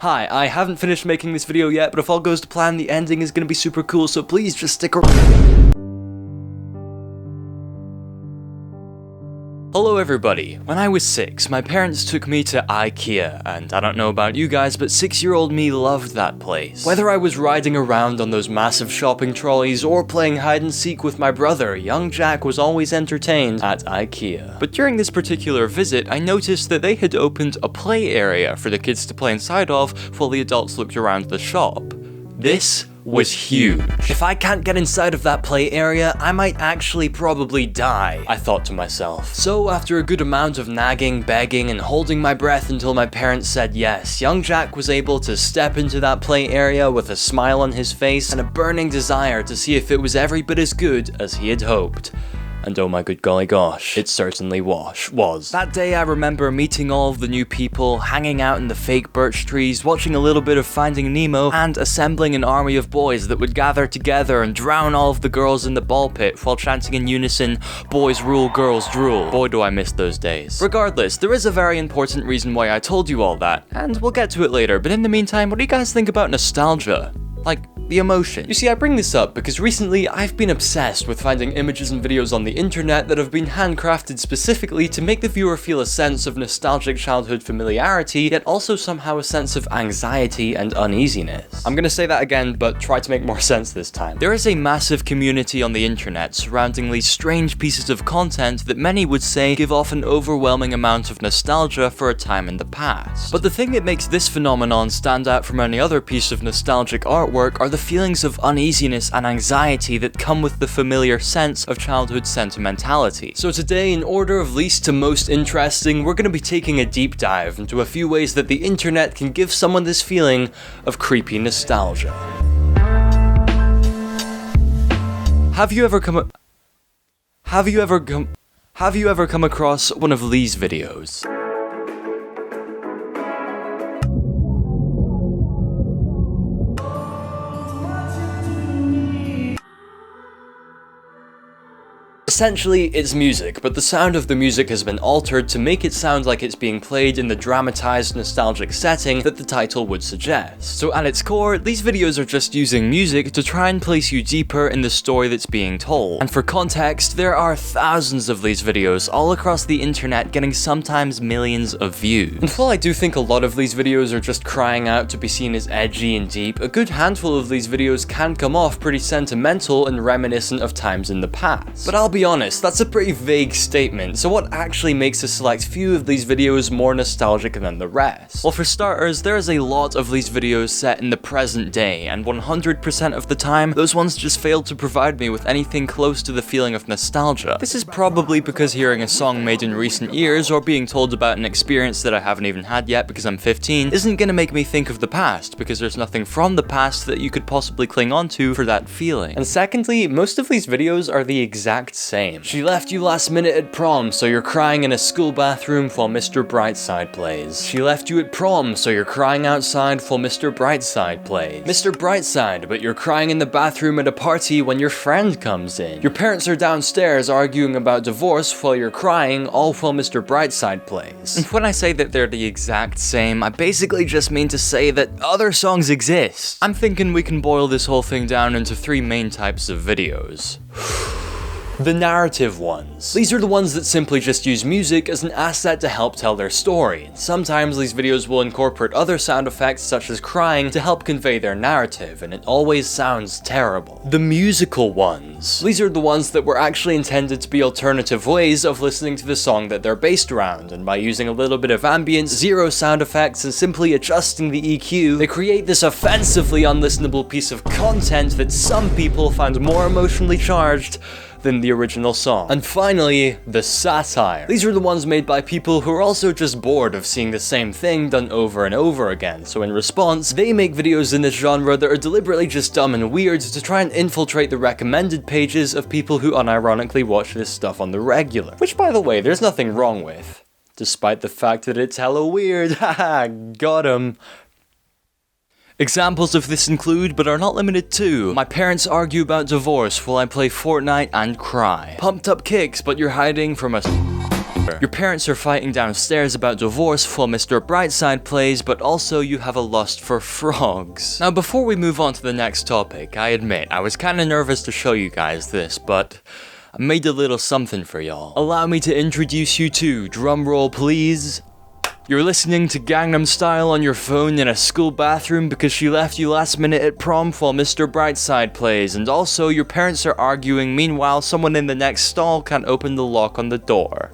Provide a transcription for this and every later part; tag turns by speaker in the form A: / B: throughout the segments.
A: Hi, I haven't finished making this video yet, but if all goes to plan, the ending is gonna be super cool, so please just stick around. Hello everybody. When I was 6, my parents took me to IKEA, and I don't know about you guys, but 6-year-old me loved that place. Whether I was riding around on those massive shopping trolleys or playing hide and seek with my brother, young Jack was always entertained at IKEA. But during this particular visit, I noticed that they had opened a play area for the kids to play inside of while the adults looked around the shop. This was huge. If I can't get inside of that play area, I might actually probably die, I thought to myself. So after a good amount of nagging, begging, and holding my breath until my parents said yes, young Jack was able to step into that play area with a smile on his face and a burning desire to see if it was every bit as good as he had hoped. And oh my good golly gosh, it certainly was. That day I remember meeting all of the new people, hanging out in the fake birch trees, watching a little bit of Finding Nemo, and assembling an army of boys that would gather together and drown all of the girls in the ball pit while chanting in unison, "Boys rule, girls drool." Boy do I miss those days. Regardless, there is a very important reason why I told you all that, and we'll get to it later, but in the meantime, what do you guys think about nostalgia? Like, the emotion. You see, I bring this up because recently I've been obsessed with finding images and videos on the internet that have been handcrafted specifically to make the viewer feel a sense of nostalgic childhood familiarity, yet also somehow a sense of anxiety and uneasiness. I'm gonna say that again, but try to make more sense this time. There is a massive community on the internet surrounding these strange pieces of content that many would say give off an overwhelming amount of nostalgia for a time in the past. But the thing that makes this phenomenon stand out from any other piece of nostalgic artwork are the feelings of uneasiness and anxiety that come with the familiar sense of childhood sentimentality. So today, in order of least to most interesting, we're going to be taking a deep dive into a few ways that the internet can give someone this feeling of creepy nostalgia. Have you ever come across one of these videos? Essentially, it's music, but the sound of the music has been altered to make it sound like it's being played in the dramatized, nostalgic setting that the title would suggest. So at its core, these videos are just using music to try and place you deeper in the story that's being told. And for context, there are thousands of these videos all across the internet getting sometimes millions of views. And while I do think a lot of these videos are just crying out to be seen as edgy and deep, a good handful of these videos can come off pretty sentimental and reminiscent of times in the past. But I'll be honest, that's a pretty vague statement, so what actually makes a select few of these videos more nostalgic than the rest? Well, for starters, there is a lot of these videos set in the present day, and 100% of the time, those ones just fail to provide me with anything close to the feeling of nostalgia. This is probably because hearing a song made in recent years, or being told about an experience that I haven't even had yet because I'm 15, isn't gonna make me think of the past, because there's nothing from the past that you could possibly cling onto for that feeling. And secondly, most of these videos are the exact same. She left you last minute at prom, so you're crying in a school bathroom while Mr. Brightside plays. She left you at prom, so you're crying outside while Mr. Brightside plays. Mr. Brightside, but you're crying in the bathroom at a party when your friend comes in. Your parents are downstairs arguing about divorce while you're crying, all while Mr. Brightside plays. And when I say that they're the exact same, I basically just mean to say that other songs exist. I'm thinking we can boil this whole thing down into 3 main types of videos. The narrative ones. These are the ones that simply just use music as an asset to help tell their story. Sometimes these videos will incorporate other sound effects such as crying to help convey their narrative, and it always sounds terrible. The musical ones. These are the ones that were actually intended to be alternative ways of listening to the song that they're based around, and by using a little bit of ambience, 0 sound effects, and simply adjusting the EQ, they create this offensively unlistenable piece of content that some people find more emotionally charged than the original song. And finally, the satire. These are the ones made by people who are also just bored of seeing the same thing done over and over again, so in response, they make videos in this genre that are deliberately just dumb and weird to try and infiltrate the recommended pages of people who unironically watch this stuff on the regular. Which, by the way, there's nothing wrong with, despite the fact that it's hella weird. Haha, got 'em. Examples of this include, but are not limited to, my parents argue about divorce while I play Fortnite and cry. Pumped up kicks, but you're hiding from a picture. Your parents are fighting downstairs about divorce while Mr. Brightside plays, but also you have a lust for frogs. Now before we move on to the next topic, I admit I was kinda nervous to show you guys this, but I made a little something for y'all. Allow me to introduce you to, drumroll please, you're listening to Gangnam Style on your phone in a school bathroom because she left you last minute at prom while Mr. Brightside plays, and also your parents are arguing, meanwhile someone in the next stall can't open the lock on the door.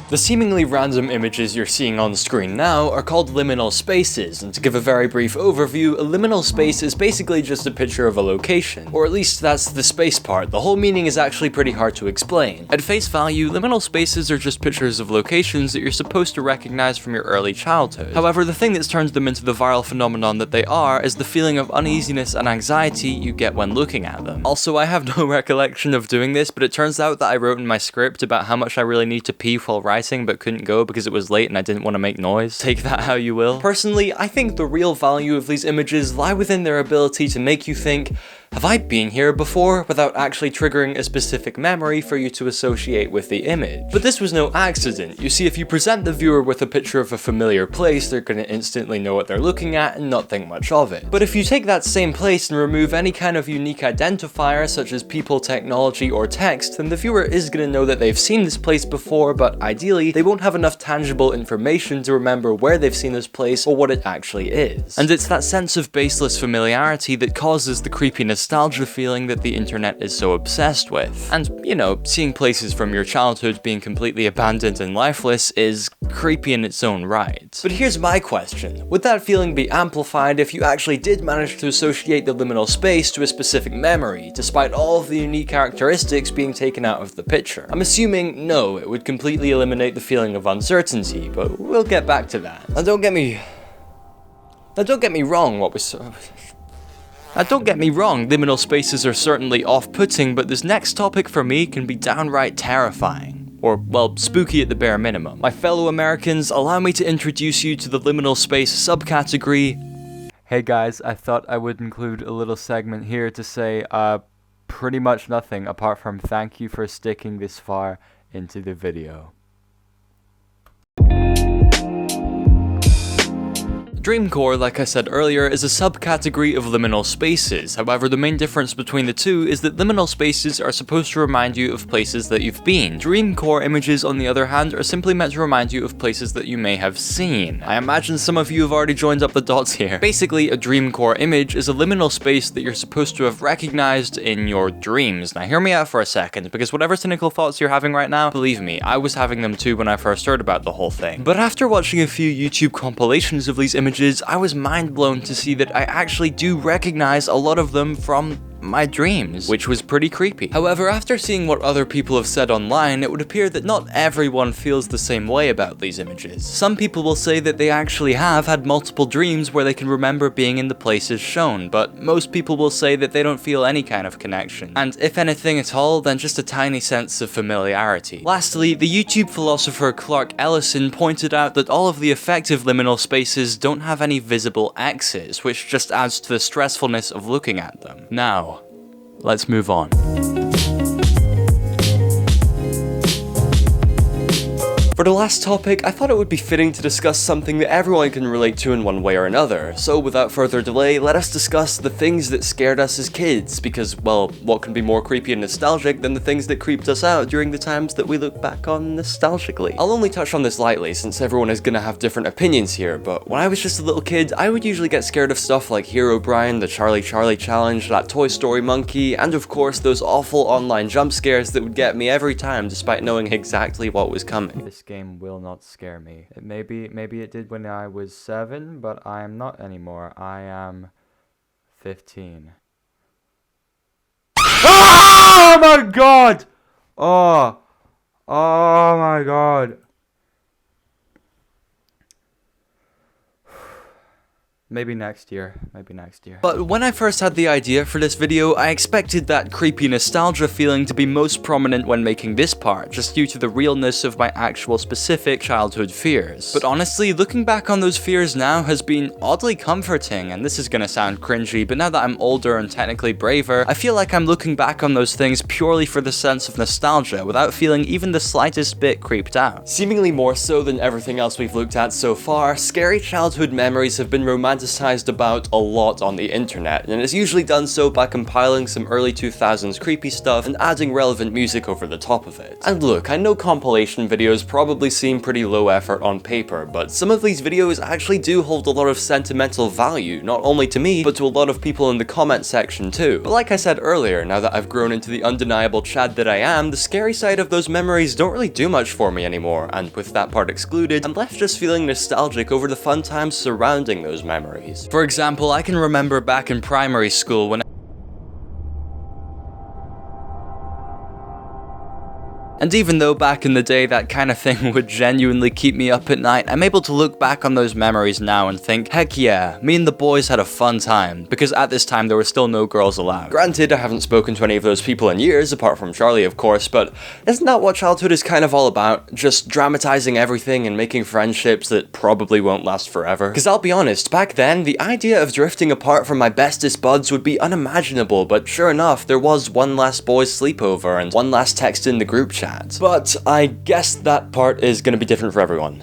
A: The seemingly random images you're seeing on screen now are called liminal spaces, and to give a very brief overview, a liminal space is basically just a picture of a location. Or at least that's the space part, the whole meaning is actually pretty hard to explain. At face value, liminal spaces are just pictures of locations that you're supposed to recognize from your early childhood. However, the thing that's turned them into the viral phenomenon that they are is the feeling of uneasiness and anxiety you get when looking at them. Also, I have no recollection of doing this, but it turns out that I wrote in my script about how much I really need to pee while writing but couldn't go because it was late and I didn't want to make noise. Take that how you will. Personally, I think the real value of these images lie within their ability to make you think, have I been here before, without actually triggering a specific memory for you to associate with the image. But this was no accident. You see, if you present the viewer with a picture of a familiar place, they're gonna instantly know what they're looking at and not think much of it. But if you take that same place and remove any kind of unique identifier, such as people, technology, or text, then the viewer is gonna know that they've seen this place before, but ideally, they won't have enough tangible information to remember where they've seen this place or what it actually is. And it's that sense of baseless familiarity that causes the creepy nostalgia feeling that the internet is so obsessed with. And, you know, seeing places from your childhood being completely abandoned and lifeless is creepy in its own right. But here's my question. Would that feeling be amplified if you actually did manage to associate the liminal space to a specific memory, despite all of the unique characteristics being taken out of the picture? I'm assuming no, it would completely eliminate the feeling of uncertainty, but we'll get back to that. Now don't get me wrong, liminal spaces are certainly off-putting, but this next topic for me can be downright terrifying. Or, well, spooky at the bare minimum. My fellow Americans, allow me to introduce you to the liminal space subcategory. Hey guys, I thought I would include a little segment here to say, pretty much nothing apart from thank you for sticking this far into the video. DreamCore, like I said earlier, is a subcategory of liminal spaces. However, the main difference between the two is that liminal spaces are supposed to remind you of places that you've been. DreamCore images, on the other hand, are simply meant to remind you of places that you may have seen. I imagine some of you have already joined up the dots here. Basically, a DreamCore image is a liminal space that you're supposed to have recognized in your dreams. Now hear me out for a second, because whatever cynical thoughts you're having right now, believe me, I was having them too when I first heard about the whole thing. But after watching a few YouTube compilations of these images, I was mind blown to see that I actually do recognize a lot of them from my dreams, which was pretty creepy. However, after seeing what other people have said online, it would appear that not everyone feels the same way about these images. Some people will say that they actually have had multiple dreams where they can remember being in the places shown, but most people will say that they don't feel any kind of connection, and if anything at all, then just a tiny sense of familiarity. Lastly, the YouTube philosopher Clark Ellison pointed out that all of the effective liminal spaces don't have any visible X's, which just adds to the stressfulness of looking at them. Now, let's move on. For the last topic, I thought it would be fitting to discuss something that everyone can relate to in one way or another. So without further delay, let us discuss the things that scared us as kids, because, well, what can be more creepy and nostalgic than the things that creeped us out during the times that we look back on nostalgically? I'll only touch on this lightly, since everyone is gonna have different opinions here, but when I was just a little kid, I would usually get scared of stuff like Herobrine, the Charlie Challenge, that Toy Story monkey, and of course those awful online jump scares that would get me every time despite knowing exactly what was coming. This game will not scare me. Maybe it did when I was 7, but I am not anymore. I am 15. Oh my god! Oh my god.
B: Maybe next year. Maybe next year.
A: But when I first had the idea for this video, I expected that creepy nostalgia feeling to be most prominent when making this part, just due to the realness of my actual specific childhood fears. But honestly, looking back on those fears now has been oddly comforting, and this is gonna sound cringy, but now that I'm older and technically braver, I feel like I'm looking back on those things purely for the sense of nostalgia, without feeling even the slightest bit creeped out. Seemingly more so than everything else we've looked at so far, scary childhood memories have been romanticized about a lot on the internet, and it's usually done so by compiling some early 2000s creepy stuff and adding relevant music over the top of it. And look, I know compilation videos probably seem pretty low effort on paper, but some of these videos actually do hold a lot of sentimental value, not only to me, but to a lot of people in the comment section too. But like I said earlier, now that I've grown into the undeniable Chad that I am, the scary side of those memories don't really do much for me anymore, and with that part excluded, I'm left just feeling nostalgic over the fun times surrounding those memories. For example, I can remember back in primary school when And even though back in the day that kind of thing would genuinely keep me up at night, I'm able to look back on those memories now and think, heck yeah, me and the boys had a fun time, because at this time there were still no girls allowed. Granted, I haven't spoken to any of those people in years, apart from Charlie of course, but isn't that what childhood is kind of all about? Just dramatizing everything and making friendships that probably won't last forever? Because I'll be honest, back then, the idea of drifting apart from my bestest buds would be unimaginable, but sure enough, there was one last boys sleepover and one last text in the group chat. But I guess that part is gonna be different for everyone.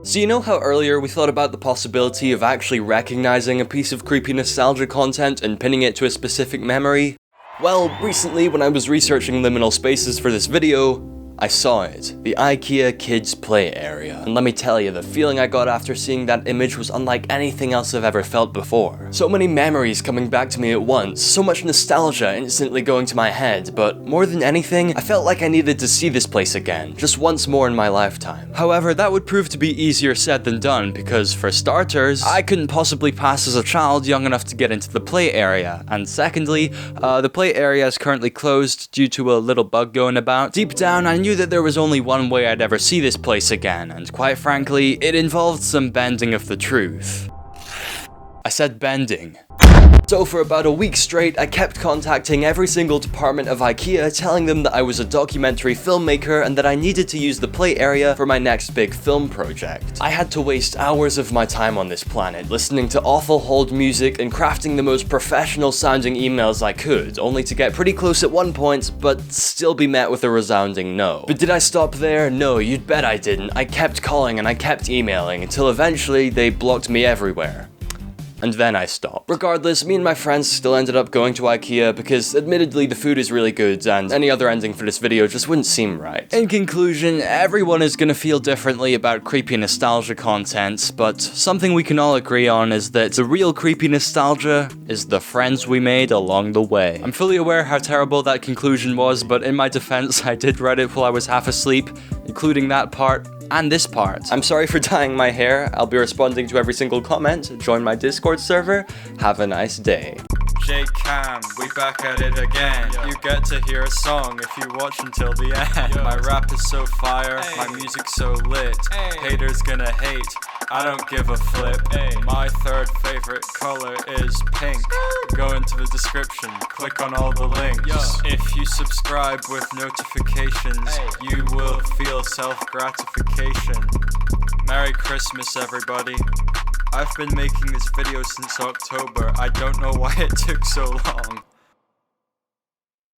A: So you know how earlier we thought about the possibility of actually recognizing a piece of creepy nostalgia content and pinning it to a specific memory? Well, recently when I was researching Liminal Spaces for this video, I saw it, the IKEA Kids Play Area. And let me tell you, the feeling I got after seeing that image was unlike anything else I've ever felt before. So many memories coming back to me at once, so much nostalgia instantly going to my head, but more than anything, I felt like I needed to see this place again, just once more in my lifetime. However, that would prove to be easier said than done, because for starters, I couldn't possibly pass as a child young enough to get into the play area, and secondly, the play area is currently closed due to a little bug going about. Deep down, I knew that there was only one way I'd ever see this place again, and quite frankly, it involved some bending of the truth. I said bending. So for about a week straight, I kept contacting every single department of IKEA, telling them that I was a documentary filmmaker and that I needed to use the play area for my next big film project. I had to waste hours of my time on this planet, listening to awful hold music and crafting the most professional sounding emails I could, only to get pretty close at one point, but still be met with a resounding no. But did I stop there? No, you'd bet I didn't. I kept calling and I kept emailing, until eventually they blocked me everywhere. And then I stopped. Regardless, me and my friends still ended up going to IKEA because admittedly the food is really good and any other ending for this video just wouldn't seem right. In conclusion, everyone is gonna feel differently about creepy nostalgia content, but something we can all agree on is that the real creepy nostalgia is the friends we made along the way. I'm fully aware how terrible that conclusion was, but in my defense, I did write it while I was half asleep, including that part. And this part. I'm sorry for dyeing my hair. I'll be responding to every single comment. Join my Discord server. Have a nice day.
B: Cam, we back at it again. You get to hear a song if you watch until the end. My rap is so fire, my music's so lit. Haters gonna hate, I don't give a flip. My third favorite color is pink. Go into the description, click on all the links. If you subscribe with notifications, you will feel self-gratification. Merry Christmas, everybody. I've been making this video since October. I don't know why it took so long.